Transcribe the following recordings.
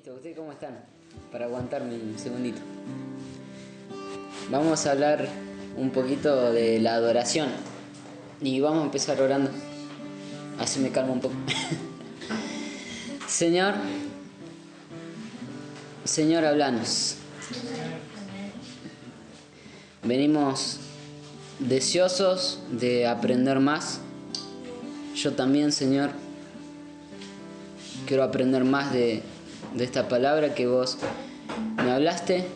Listo, ¿ustedes cómo están? Para aguantarme un segundito. Vamos a hablar un poquito de la adoración. Y vamos a empezar orando. Así me calmo un poco. Señor, háblanos. Venimos deseosos de aprender más. Yo también, Señor, quiero aprender más de esta palabra que vos me hablaste,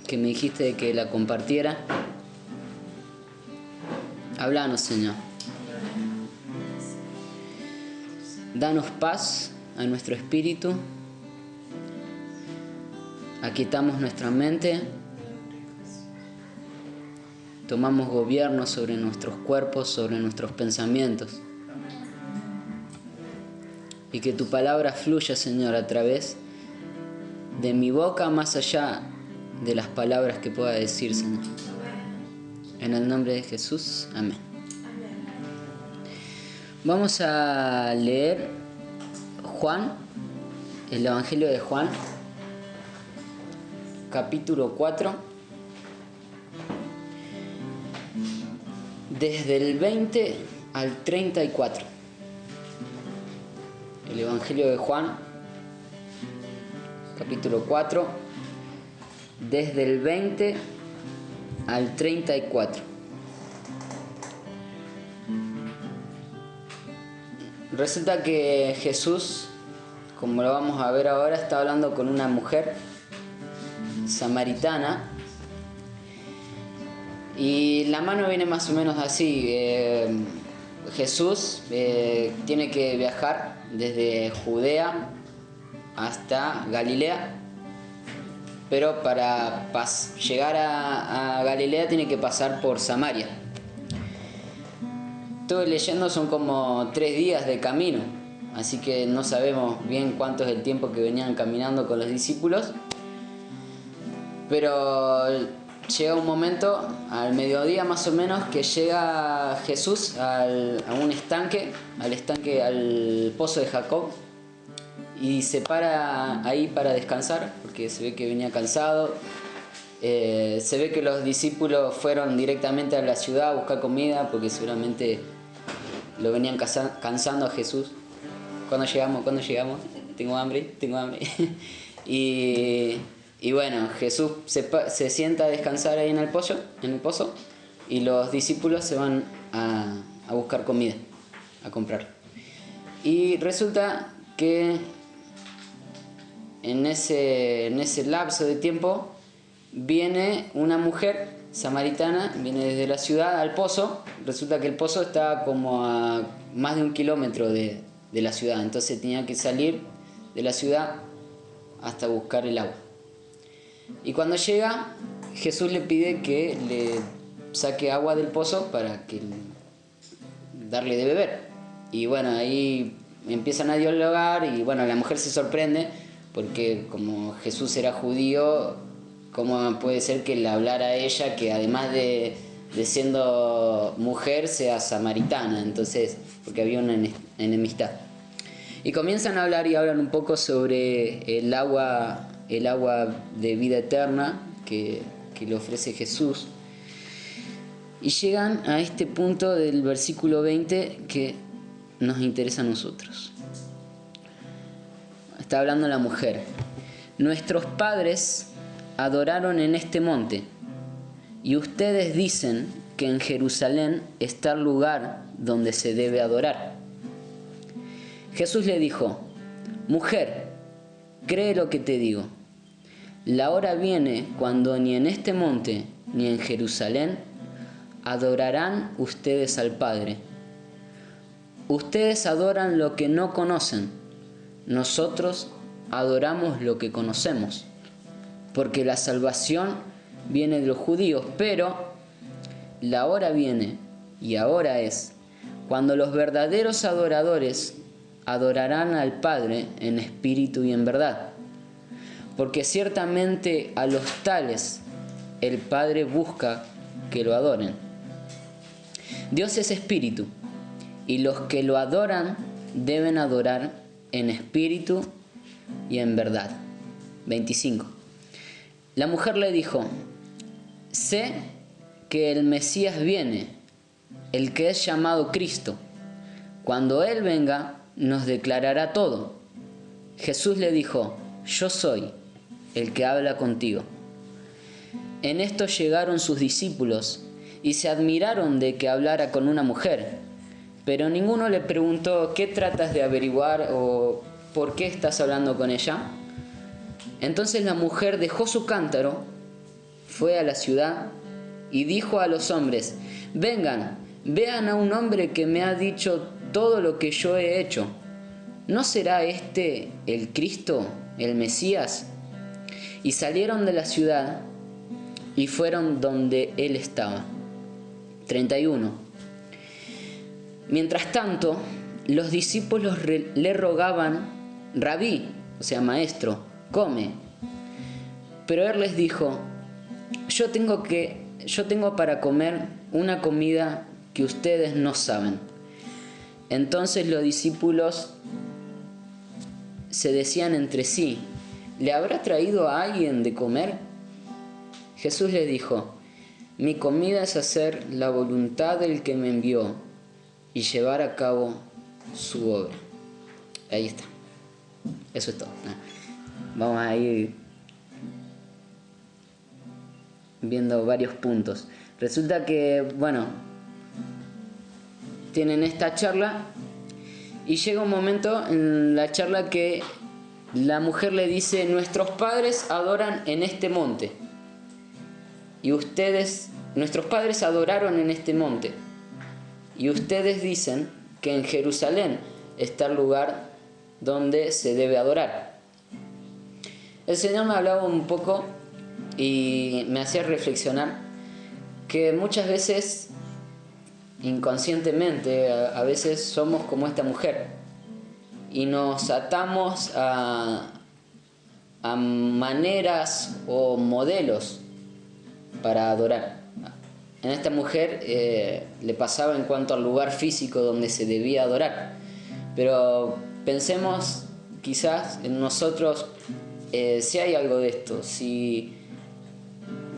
que me dijiste que la compartiera. Háblanos, Señor. Danos paz a nuestro espíritu. Aquietamos nuestra mente. Tomamos gobierno sobre nuestros cuerpos, sobre nuestros pensamientos. Y que tu palabra fluya, Señor, a través de mi boca, más allá de las palabras que pueda decir, Señor. En el nombre de Jesús, amén. Vamos a leer Juan, el Evangelio de Juan, capítulo 4, desde el 20 al 34. El Evangelio de Juan, capítulo 4, desde el 20 al 34. Resulta que Jesús, como lo vamos a ver ahora, está hablando con una mujer samaritana. Y la mano viene más o menos así. Jesús tiene que viajar desde Judea hasta Galilea, pero para llegar a Galilea tiene que pasar por Samaria. Estuve leyendo, son como 3 días de camino, así que no sabemos bien cuánto es el tiempo que venían caminando con los discípulos, pero llega un momento, al mediodía más o menos, que llega Jesús a un estanque, al pozo de Jacob, y se para ahí para descansar, porque se ve que venía cansado. Se ve que los discípulos fueron directamente a la ciudad a buscar comida, porque seguramente lo venían cansando a Jesús. ¿Cuándo llegamos? Tengo hambre. Y bueno, Jesús se sienta a descansar ahí en el pozo, y los discípulos se van a buscar comida, a comprar. Y resulta que en ese lapso de tiempo viene una mujer samaritana, viene desde la ciudad al pozo. Resulta que el pozo está como a más de 1 kilómetro de la ciudad, entonces tenía que salir de la ciudad hasta buscar el agua. Y cuando llega, Jesús le pide que le saque agua del pozo para darle de beber. Y bueno, ahí empiezan a dialogar, y bueno, la mujer se sorprende porque como Jesús era judío, ¿cómo puede ser que le hablara a ella, que además de siendo mujer sea samaritana? Entonces, porque había una enemistad. Y comienzan a hablar y hablan un poco sobre el agua de vida eterna que le ofrece Jesús. Y llegan a este punto del versículo 20 que nos interesa a nosotros. Está hablando la mujer. Nuestros padres adoraron en este monte, y ustedes dicen que en Jerusalén está el lugar donde se debe adorar. Jesús le dijo: Mujer, cree lo que te digo. La hora viene cuando ni en este monte ni en Jerusalén adorarán ustedes al Padre. Ustedes adoran lo que no conocen. Nosotros adoramos lo que conocemos, porque la salvación viene de los judíos. Pero la hora viene, y ahora es, cuando los verdaderos adoradores adorarán al Padre en espíritu y en verdad, porque ciertamente a los tales el Padre busca que lo adoren. Dios es espíritu, y los que lo adoran deben adorar en espíritu y en verdad. 25. La mujer le dijo: sé que el Mesías viene, el que es llamado Cristo. Cuando Él venga, nos declarará todo. Jesús le dijo: yo soy el que habla contigo. En esto llegaron sus discípulos y se admiraron de que hablara con una mujer, pero ninguno le preguntó: ¿qué tratas de averiguar? O ¿por qué estás hablando con ella? Entonces la mujer dejó su cántaro, fue a la ciudad y dijo a los hombres: vengan, vean a un hombre que me ha dicho todo lo que yo he hecho. ¿No será este el Cristo, el Mesías? Y salieron de la ciudad y fueron donde él estaba. 31. Mientras tanto, los discípulos le rogaban: Rabí, o sea, maestro, come. Pero él les dijo: yo tengo para comer una comida que ustedes no saben. Entonces los discípulos se decían entre sí: ¿le habrá traído a alguien de comer? Jesús les dijo: mi comida es hacer la voluntad del que me envió y llevar a cabo su obra. Ahí está. Eso es todo. Vamos a ir viendo varios puntos. Resulta que, tienen esta charla y llega un momento en la charla que la mujer le dice: nuestros padres adoran en este monte. Y nuestros padres adoraron en este monte. Y ustedes dicen que en Jerusalén está el lugar donde se debe adorar. El Señor me hablaba un poco y me hacía reflexionar que muchas veces, inconscientemente, a veces somos como esta mujer y nos atamos a maneras o modelos para adorar. En esta mujer le pasaba en cuanto al lugar físico donde se debía adorar, pero pensemos quizás en nosotros, si hay algo de esto, si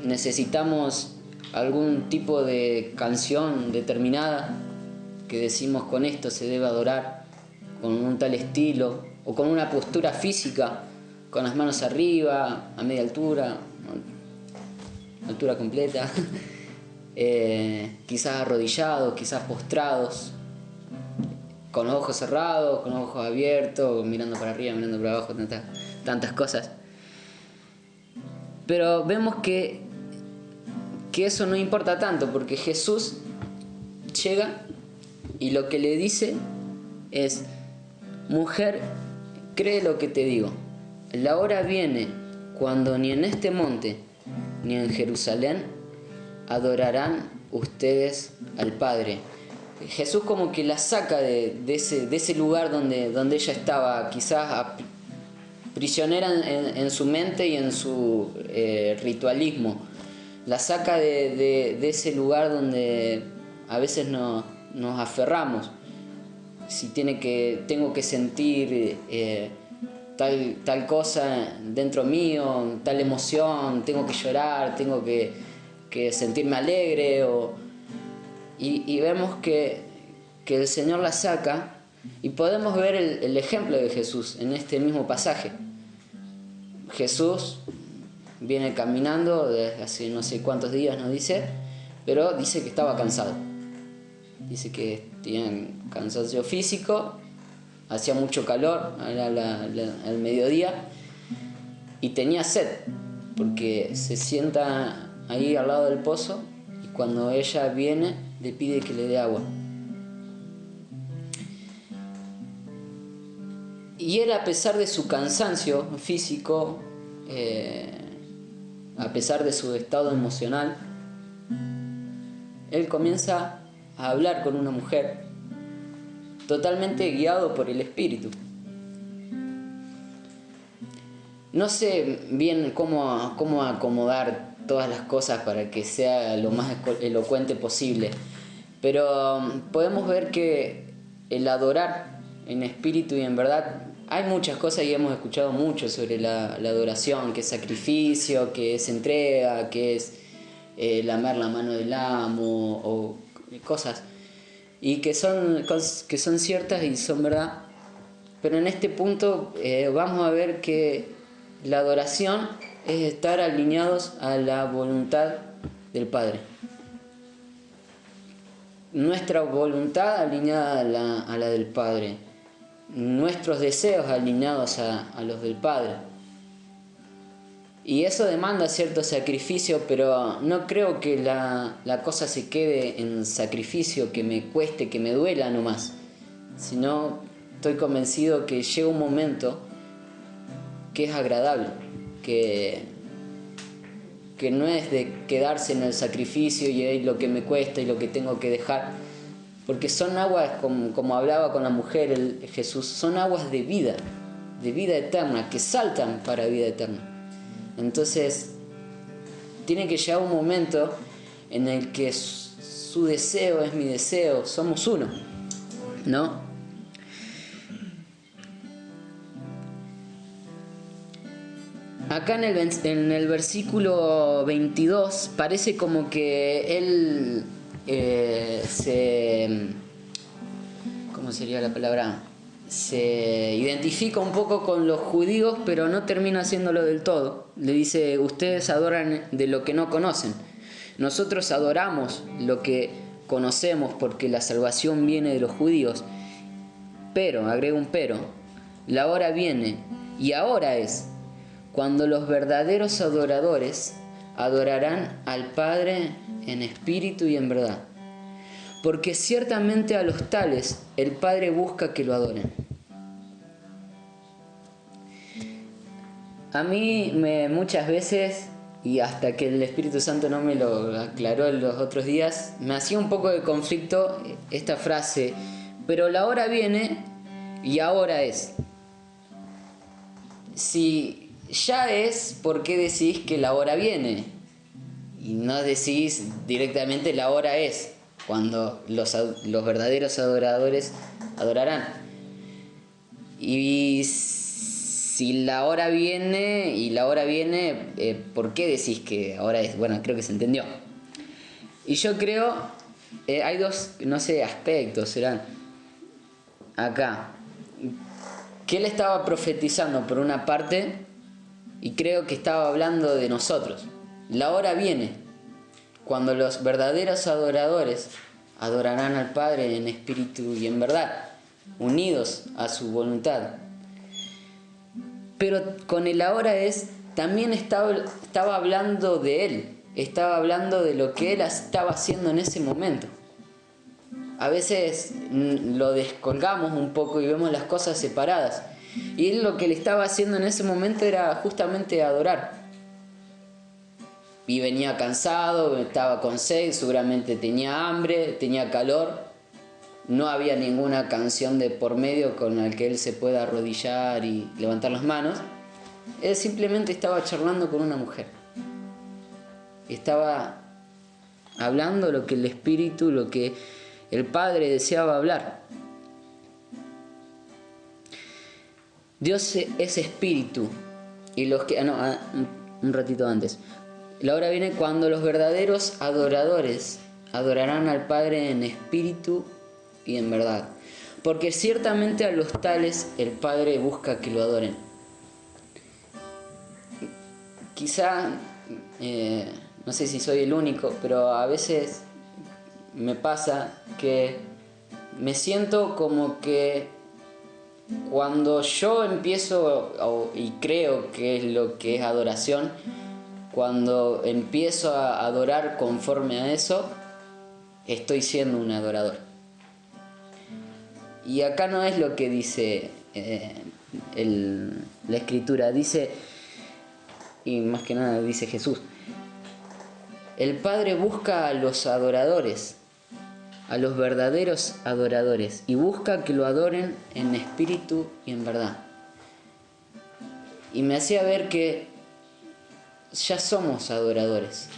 necesitamos algún tipo de canción determinada que decimos: con esto se debe adorar, con un tal estilo o con una postura física, con las manos arriba, a media altura, altura completa, quizás arrodillados, quizás postrados, con los ojos cerrados, con los ojos abiertos, mirando para arriba, mirando para abajo, tantas cosas. Pero vemos que eso no importa tanto, porque Jesús llega y lo que le dice es: mujer, cree lo que te digo. La hora viene cuando ni en este monte ni en Jerusalén adorarán ustedes al Padre. Jesús como que la saca de ese lugar donde ella estaba, quizás prisionera en su mente y en su ritualismo. La saca de ese lugar donde a veces nos aferramos. Si tengo que sentir tal cosa dentro mío, tal emoción, tengo que llorar, tengo que sentirme alegre, y vemos que el Señor la saca, y podemos ver el ejemplo de Jesús en este mismo pasaje. Jesús viene caminando desde hace no sé cuántos días, nos dice, pero dice que estaba cansado. Dice que tenía cansancio físico, hacía mucho calor, era al mediodía, y tenía sed, porque se sienta ahí al lado del pozo y cuando ella viene le pide que le dé agua. Y él, a pesar de su cansancio físico, a pesar de su estado emocional, él comienza a hablar con una mujer, totalmente guiado por el Espíritu. No sé bien cómo acomodar todas las cosas para que sea lo más elocuente posible, pero podemos ver que el adorar en espíritu y en verdad hay muchas cosas y hemos escuchado mucho sobre la adoración, que es sacrificio, que es entrega, que es lamer la mano del amo o cosas. Y que son ciertas y son verdad. Pero en este punto vamos a ver que la adoración es estar alineados a la voluntad del Padre. Nuestra voluntad alineada a la del Padre. Nuestros deseos alineados a los del Padre. Y eso demanda cierto sacrificio, pero no creo que la cosa se quede en sacrificio, que me cueste, que me duela nomás. Sino estoy convencido que llega un momento que es agradable, que no es de quedarse en el sacrificio y lo que me cuesta y lo que tengo que dejar. Porque son aguas, como hablaba con la mujer Jesús, son aguas de vida eterna, que saltan para vida eterna. Entonces, tiene que llegar un momento en el que su deseo es mi deseo, somos uno, ¿no? Acá en el versículo 22 parece como que él ¿cómo sería la palabra? Se identifica un poco con los judíos, pero no termina haciéndolo del todo. Le dice, ustedes adoran de lo que no conocen. Nosotros adoramos lo que conocemos porque la salvación viene de los judíos. Pero, agrega un pero, la hora viene y ahora es cuando los verdaderos adoradores adorarán al Padre en espíritu y en verdad. Porque ciertamente a los tales el Padre busca que lo adoren. A mí muchas veces, y hasta que el Espíritu Santo no me lo aclaró en los otros días, me hacía un poco de conflicto esta frase, pero la hora viene y ahora es. Si ya es, ¿por qué decís que la hora viene? Y no decís directamente la hora es, cuando los verdaderos adoradores adorarán. Y si la hora viene y la hora viene, ¿por qué decís que ahora es? Bueno, creo que se entendió. Y yo creo, hay dos, no sé, aspectos, serán acá. Que él estaba profetizando por una parte, y creo que estaba hablando de nosotros. La hora viene, cuando los verdaderos adoradores adorarán al Padre en espíritu y en verdad, unidos a su voluntad. Pero con el ahora es, también estaba hablando de él, estaba hablando de lo que él estaba haciendo en ese momento. A veces lo descolgamos un poco y vemos las cosas separadas. Y él lo que le estaba haciendo en ese momento era justamente adorar. Y venía cansado, estaba con sed, seguramente tenía hambre, tenía calor. No había ninguna canción de por medio con la que él se pueda arrodillar y levantar las manos. Él simplemente estaba charlando con una mujer. Estaba hablando lo que el Espíritu, lo que el Padre deseaba hablar. Dios es espíritu. Y los que... un ratito antes. La hora viene cuando los verdaderos adoradores adorarán al Padre en espíritu y en verdad. Porque ciertamente a los tales el Padre busca que lo adoren. Quizá, no sé si soy el único, pero a veces me pasa que me siento como que cuando yo empiezo y creo que es lo que es adoración, cuando empiezo a adorar conforme a eso, estoy siendo un adorador. Y acá no es lo que dice la Escritura, dice, y más que nada dice Jesús, el Padre busca a los adoradores, a los verdaderos adoradores, y busca que lo adoren en espíritu y en verdad. Y me hacía ver que ya somos adoradores.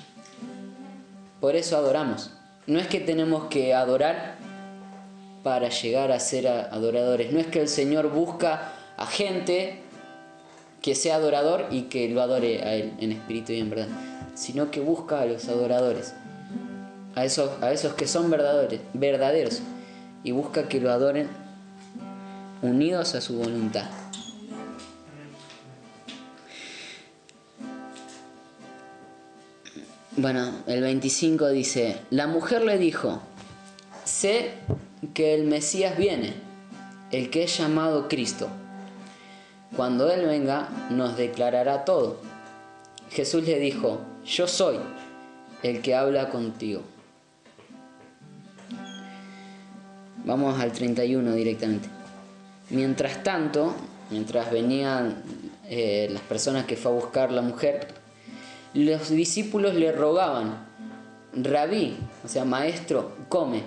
Por eso adoramos. No es que tenemos que adorar para llegar a ser adoradores. No es que el Señor busca a gente que sea adorador y que lo adore a Él en espíritu y en verdad, sino que busca a los adoradores, a esos que son verdaderos, y busca que lo adoren unidos a su voluntad. Bueno, el 25 dice: la mujer le dijo: sé que el Mesías viene, el que es llamado Cristo. Cuando Él venga, nos declarará todo. Jesús le dijo: yo soy el que habla contigo. Vamos al 31 directamente. Mientras tanto, mientras venían las personas que fue a buscar la mujer, los discípulos le rogaban: Rabí, o sea, maestro, come.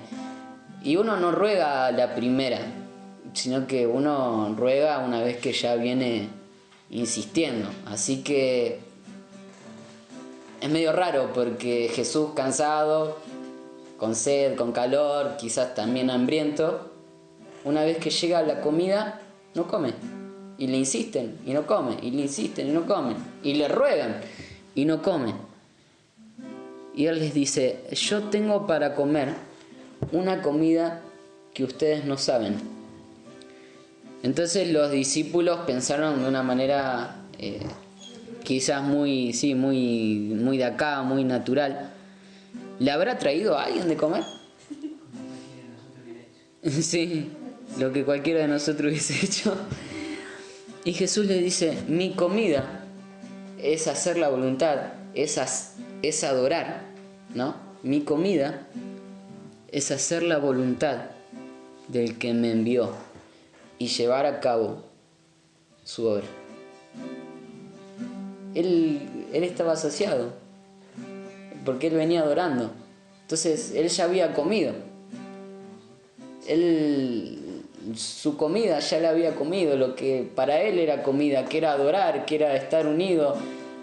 Y uno no ruega a la primera, sino que uno ruega una vez que ya viene insistiendo. Así que es medio raro, porque Jesús, cansado, con sed, con calor, quizás también hambriento, una vez que llega la comida, no come. Y le insisten y no come, y le insisten y no come, y le ruegan y no come. Y Él les dice: yo tengo para comer una comida que ustedes no saben. Entonces los discípulos pensaron de una manera quizás muy de acá, muy natural: ¿le habrá traído a alguien de comer? Sí, lo que cualquiera de nosotros hubiese hecho. Y Jesús le dice: mi comida es hacer la voluntad, es adorar, ¿no? Mi comida es hacer la voluntad del que me envió y llevar a cabo su obra. Él estaba saciado, porque Él venía adorando. Entonces, Él ya había comido. Su comida ya la había comido, lo que para Él era comida, que era adorar, que era estar unido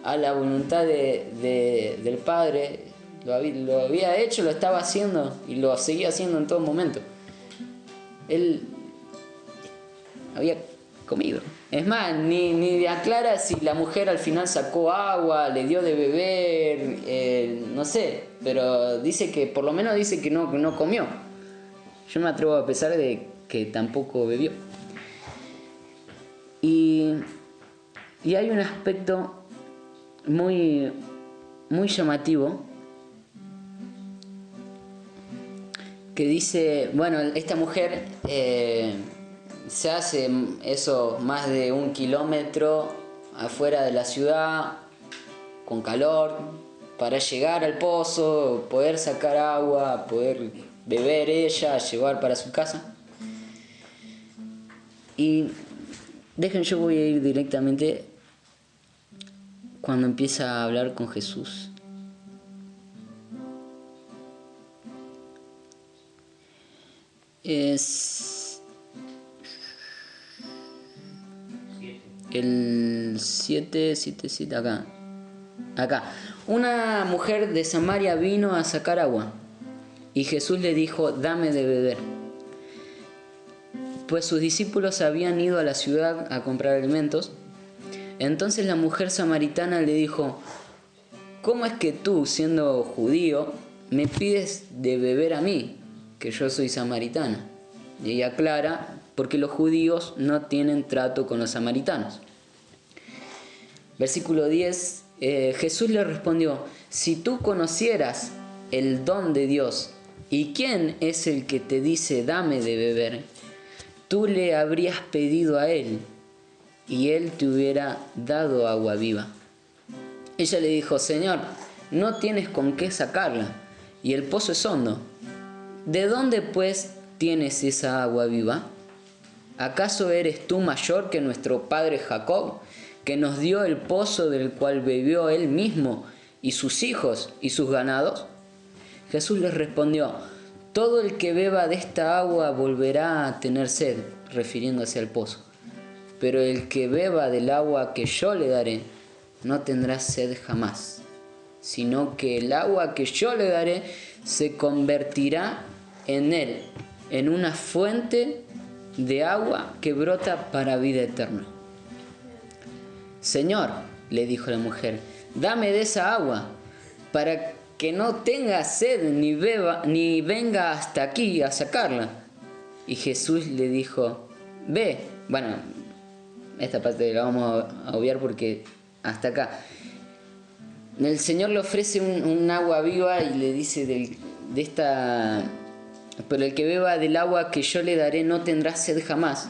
a la voluntad del Padre. Lo había hecho, lo estaba haciendo y lo seguía haciendo en todo momento. Él había comido. Es más, ni aclara si la mujer al final sacó agua, le dio de beber, no sé, pero dice que, por lo menos dice que no comió. Yo me atrevo a pensar de que tampoco bebió. Y hay un aspecto muy llamativo, que dice, bueno, esta mujer se hace eso más de 1 kilómetro afuera de la ciudad, con calor, para llegar al pozo, poder sacar agua, poder beber ella, llevar para su casa. Y yo voy a ir directamente cuando empieza a hablar con Jesús. Es el 7, acá. Una mujer de Samaria vino a sacar agua, y Jesús le dijo: dame de beber. Pues sus discípulos habían ido a la ciudad a comprar alimentos. Entonces la mujer samaritana le dijo: ¿cómo es que tú, siendo judío, me pides de beber a mí, que yo soy samaritana? Y ella aclara: porque los judíos no tienen trato con los samaritanos. Versículo 10, Jesús le respondió: si tú conocieras el don de Dios y quién es el que te dice dame de beber, tú le habrías pedido a él y él te hubiera dado agua viva. Ella le dijo: Señor, no tienes con qué sacarla y el pozo es hondo. ¿De dónde pues tienes esa agua viva? ¿Acaso eres tú mayor que nuestro padre Jacob, que nos dio el pozo del cual bebió él mismo y sus hijos y sus ganados? Jesús les respondió: todo el que beba de esta agua volverá a tener sed, refiriéndose al pozo. Pero el que beba del agua que yo le daré, no tendrá sed jamás, sino que el agua que yo le daré se convertirá en él, en una fuente de agua que brota para vida eterna. Señor, le dijo la mujer, dame de esa agua, para que no tenga sed ni beba, ni venga hasta aquí a sacarla. Y Jesús le dijo, ve. Bueno, esta parte la vamos a obviar porque hasta acá. El Señor le ofrece un agua viva y le dice pero el que beba del agua que yo le daré no tendrá sed jamás,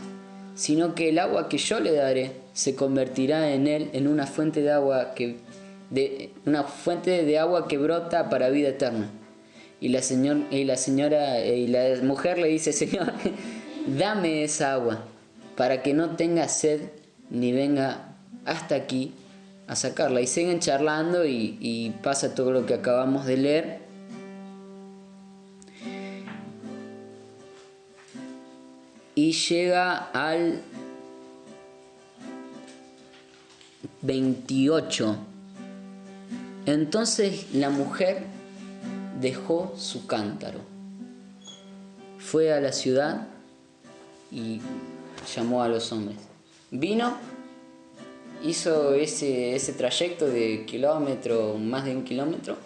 sino que el agua que yo le daré se convertirá en él en una fuente de agua que brota para vida eterna. Y la mujer le dice, Señor, dame esa agua para que no tenga sed ni venga hasta aquí a sacarla. Y siguen charlando y pasa todo lo que acabamos de leer. Y llega al 28. Entonces la mujer dejó su cántaro, fue a la ciudad y llamó a los hombres. Vino, hizo ese trayecto de más de 1 kilómetro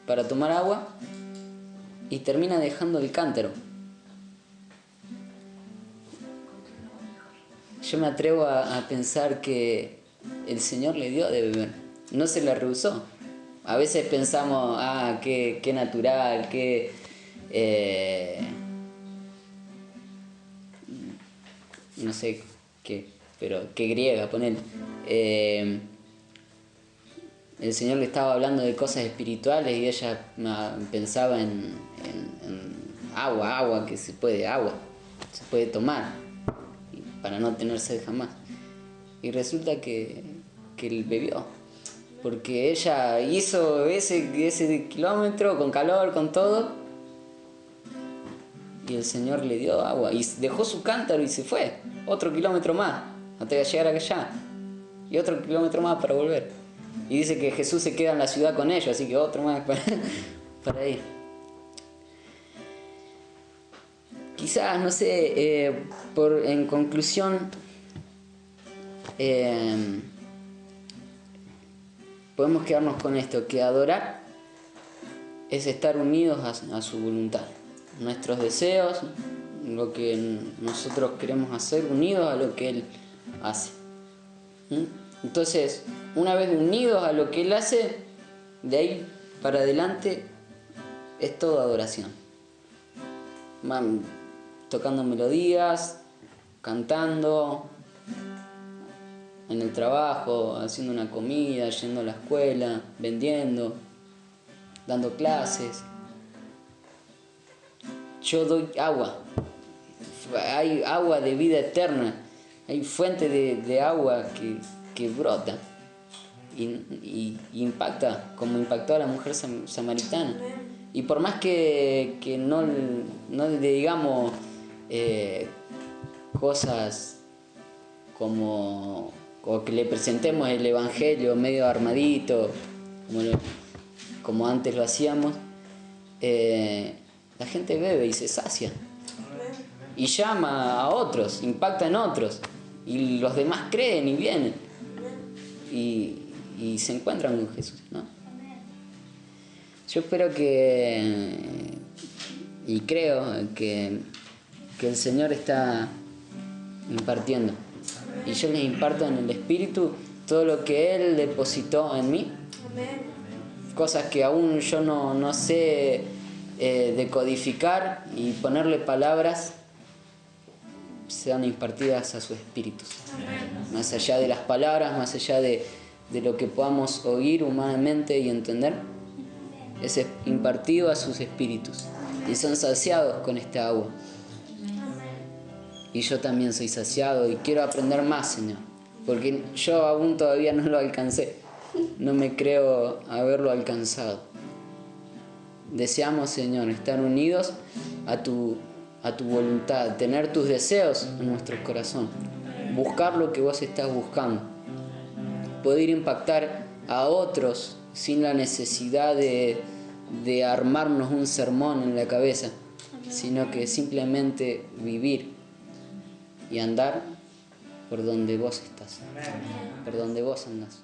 para tomar agua y termina dejando el cántaro. Yo me atrevo a pensar que el Señor le dio de beber, no se la rehusó. A veces pensamos, qué natural, no sé qué, pero qué griega, poner. El Señor le estaba hablando de cosas espirituales y ella pensaba en agua que se puede tomar para no tener sed jamás. Y resulta que él bebió, porque ella hizo ese kilómetro con calor, con todo, y el Señor le dio agua y dejó su cántaro y se fue otro kilómetro más hasta llegar allá y otro kilómetro más para volver. Y dice que Jesús se queda en la ciudad con ellos, así que otro más para ir. Quizás, no sé, en conclusión, podemos quedarnos con esto, que adorar es estar unidos a su voluntad. Nuestros deseos, lo que nosotros queremos hacer, unidos a lo que Él hace. Entonces, una vez unidos a lo que Él hace, de ahí para adelante es toda adoración. Tocando melodías, cantando, en el trabajo, haciendo una comida, yendo a la escuela, vendiendo, dando clases. Yo doy agua. Hay agua de vida eterna. Hay fuente de agua que brota y impacta, como impactó a la mujer samaritana. Y por más que no le digamos cosas o que le presentemos el evangelio medio armadito, como antes lo hacíamos, la gente bebe y se sacia y llama a otros, impacta en otros, y los demás creen y vienen y se encuentran con Jesús, ¿no? Yo espero y creo que el Señor está impartiendo, y yo les imparto en el Espíritu todo lo que Él depositó en mí. Cosas que aún yo no sé decodificar y ponerle palabras, sean impartidas a sus espíritus. Más allá de las palabras, más allá de lo que podamos oír humanamente y entender, es impartido a sus espíritus y son saciados con esta agua. Y yo también soy saciado y quiero aprender más, Señor, porque yo aún todavía no lo alcancé, no me creo haberlo alcanzado. Deseamos, Señor, estar unidos a tu voluntad, tener tus deseos en nuestro corazón, buscar lo que vos estás buscando, poder impactar a otros sin la necesidad de armarnos un sermón en la cabeza, sino que simplemente vivir y andar por donde vos estás, por donde vos andás.